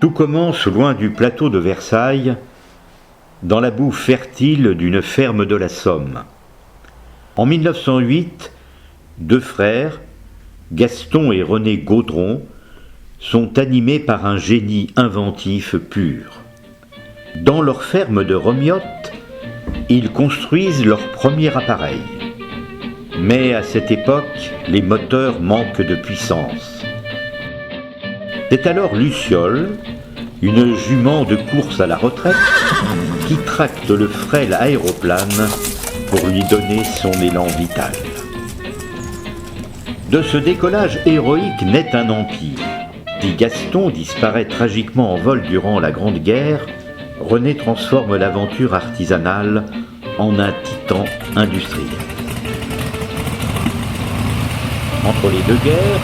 Tout commence loin du plateau de Versailles, dans la boue fertile d'une ferme de la Somme. En 1908, deux frères, Gaston et René Gaudron, sont animés par un génie inventif pur. Dans leur ferme de Romiotte, ils construisent leur premier appareil. Mais à cette époque, les moteurs manquent de puissance. C'est alors Luciole, une jument de course à la retraite, qui tracte le frêle aéroplane pour lui donner son élan vital. De ce décollage héroïque naît un empire. Si Gaston disparaît tragiquement en vol durant la Grande Guerre, René transforme l'aventure artisanale en un titan industriel. Entre les deux guerres,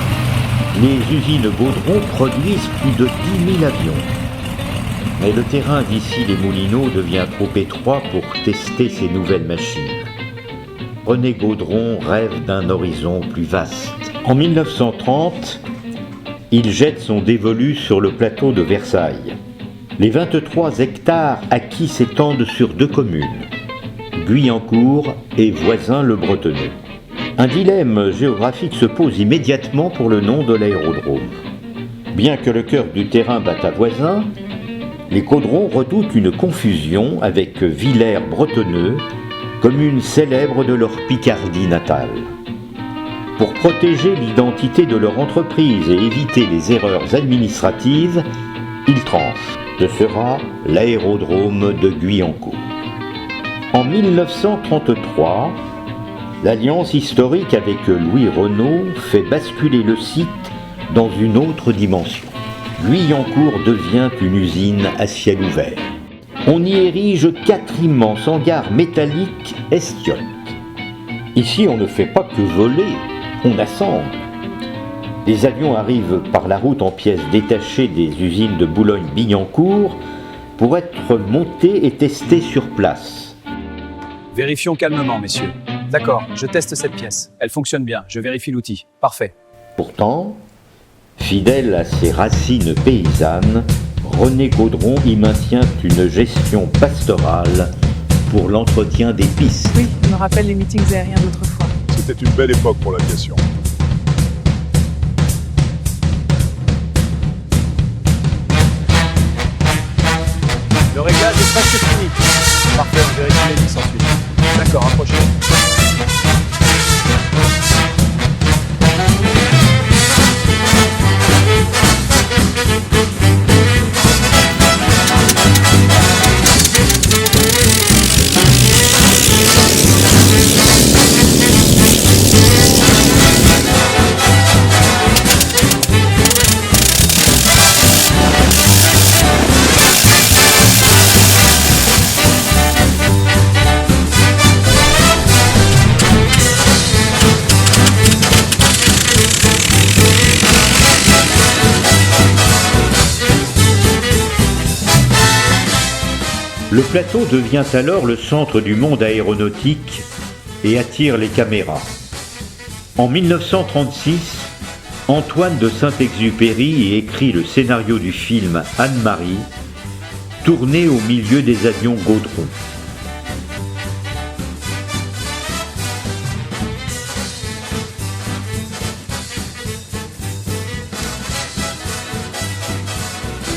les usines Gaudron produisent plus de 10 000 avions. Mais le terrain d'ici les Moulineaux devient trop étroit pour tester ces nouvelles machines. René Gaudron rêve d'un horizon plus vaste. En 1930, il jette son dévolu sur le plateau de Versailles. Les 23 hectares acquis s'étendent sur deux communes, Guyancourt et Voisins-le-Bretonneux. Un dilemme géographique se pose immédiatement pour le nom de l'aérodrome. Bien que le cœur du terrain batte à Voisins, les Gaudron redoutent une confusion avec Villers-Bretonneux, commune célèbre de leur Picardie natale. Pour protéger l'identité de leur entreprise et éviter les erreurs administratives, ils tranchent. Ce sera l'aérodrome de Guyancourt. En 1933, l'alliance historique avec Louis Renault fait basculer le site dans une autre dimension. Guyancourt devient une usine à ciel ouvert. On y érige 4 immenses hangars métalliques Estiottes. Ici, on ne fait pas que voler, on assemble. Les avions arrivent par la route en pièces détachées des usines de Boulogne-Billancourt pour être montés et testés sur place. Vérifions calmement, messieurs. D'accord, je teste cette pièce. Elle fonctionne bien, je vérifie l'outil. Parfait. Pourtant, fidèle à ses racines paysannes, René Gaudron y maintient une gestion pastorale pour l'entretien des pistes. Oui, je me rappelle les meetings aériens d'autrefois. C'était une belle époque pour l'aviation. Le réglage est presque fini. Parfait, on vérifie les listes ensuite. D'accord, approchez. Le plateau devient alors le centre du monde aéronautique et attire les caméras. En 1936, Antoine de Saint-Exupéry écrit le scénario du film Anne-Marie, tourné au milieu des avions Gaudron.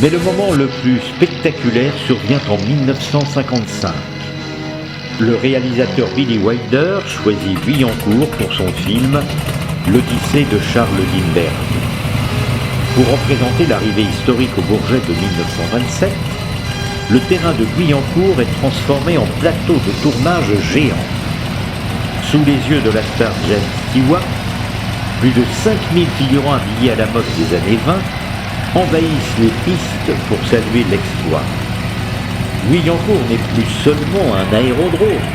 Mais le moment le plus spectaculaire survient en 1955. Le réalisateur Billy Wilder choisit Guyancourt pour son film L'Odyssée de Charles Lindbergh. Pour représenter l'arrivée historique au Bourget de 1927, le terrain de Guyancourt est transformé en plateau de tournage géant. Sous les yeux de la star James Stewart, plus de 5000 figurants habillés à la mode des années 20 envahissent les pistes pour saluer l'exploit. Guyancourt n'est plus seulement un aérodrome,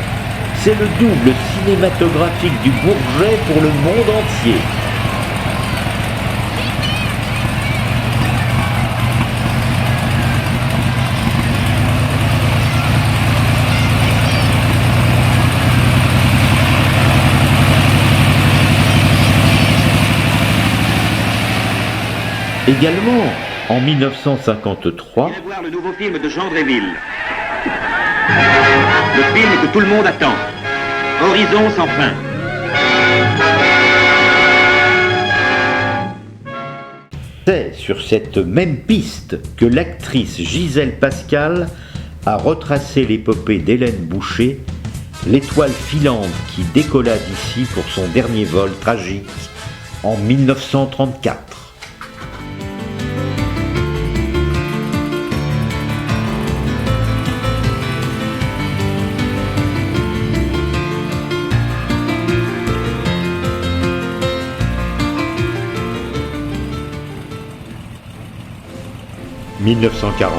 c'est le double cinématographique du Bourget pour le monde entier. Également, En 1953, Venez voir le nouveau film de Jean Dréville. Le film que tout le monde attend. Horizon sans fin. c'est sur cette même piste que l'actrice Gisèle Pascal a retracé l'épopée d'Hélène Boucher, l'étoile filante qui décolla d'ici pour son dernier vol tragique en 1934. « 1940.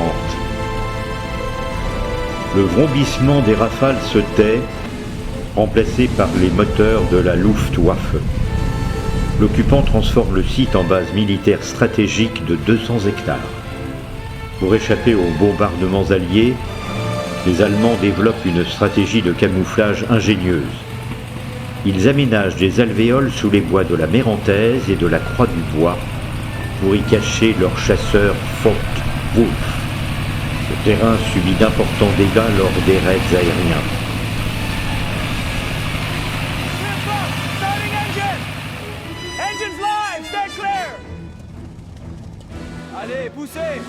Le vrombissement des rafales se tait, remplacé par les moteurs de la Luftwaffe. L'occupant transforme le site en base militaire stratégique de 200 hectares. Pour échapper aux bombardements alliés, les Allemands développent une stratégie de camouflage ingénieuse. Ils aménagent des alvéoles sous les bois de la Mérantaise et de la Croix du Bois pour y cacher leurs chasseurs Focke-Wulf. Le terrain subit d'importants dégâts lors des raids aériens. Allez, poussez!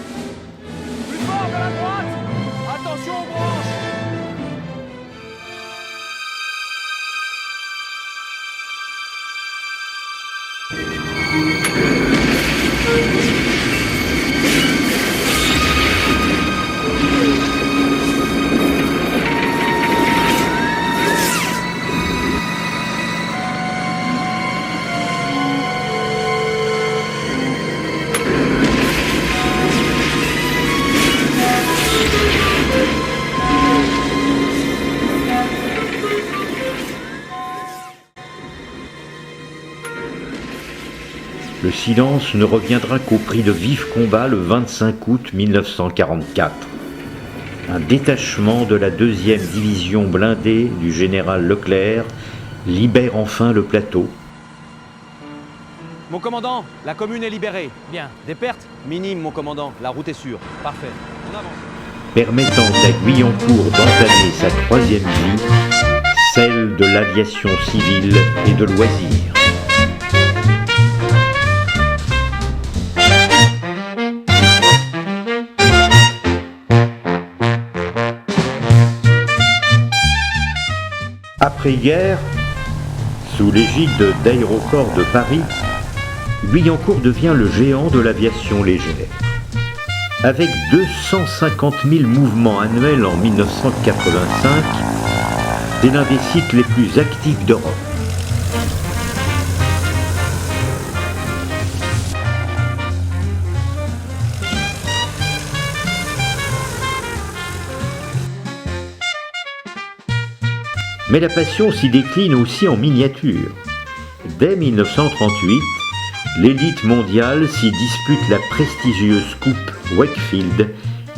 Plus fort vers la droite! Attention aux branches! Le silence ne reviendra qu'au prix de vifs combats le 25 août 1944. Un détachement de la 2e division blindée du général Leclerc libère enfin le plateau. Mon commandant, la commune est libérée. Bien. Des pertes? Minimes, mon commandant. La route est sûre. Parfait. On avance. Permettant à Guyancourt d'entamer sa 3e vie, celle de l'aviation civile et de loisirs. Après-guerre, sous l'égide d'Aéroports de Paris, Guyancourt devient le géant de l'aviation légère. Avec 250 000 mouvements annuels en 1985, c'est l'un des sites les plus actifs d'Europe. Mais la passion s'y décline aussi en miniature. Dès 1938, l'élite mondiale s'y dispute la prestigieuse Coupe Wakefield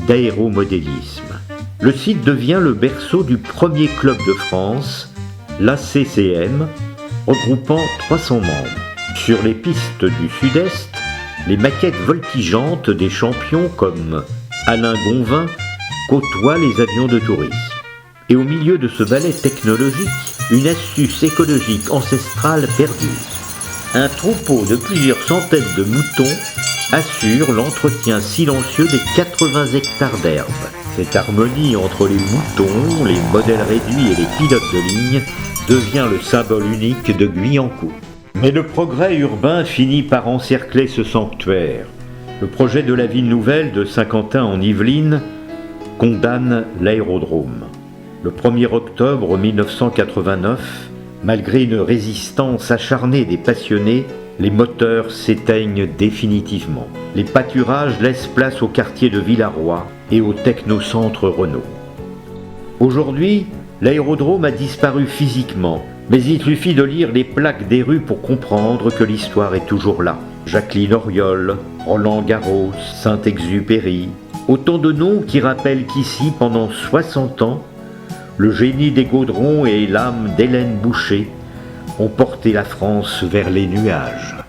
d'aéromodélisme. Le site devient le berceau du premier club de France, l'ACCM, regroupant 300 membres. Sur les pistes du Sud-Est, les maquettes voltigeantes des champions comme Alain Gonvin côtoient les avions de tourisme. Et au milieu de ce ballet technologique, une astuce écologique ancestrale perdue. Un troupeau de plusieurs centaines de moutons assure l'entretien silencieux des 80 hectares d'herbe. Cette harmonie entre les moutons, les modèles réduits et les pilotes de ligne devient le symbole unique de Guyancourt. Mais le progrès urbain finit par encercler ce sanctuaire. Le projet de la ville nouvelle de Saint-Quentin en Yvelines condamne l'aérodrome. Le 1er octobre 1989, malgré une résistance acharnée des passionnés, les moteurs s'éteignent définitivement. Les pâturages laissent place au quartier de Villarroy et au technocentre Renault. Aujourd'hui, l'aérodrome a disparu physiquement, mais il suffit de lire les plaques des rues pour comprendre que l'histoire est toujours là. Jacqueline Auriol, Roland Garros, Saint-Exupéry, autant de noms qui rappellent qu'ici, pendant 60 ans, le génie des Gaudrons et l'âme d'Hélène Boucher ont porté la France vers les nuages.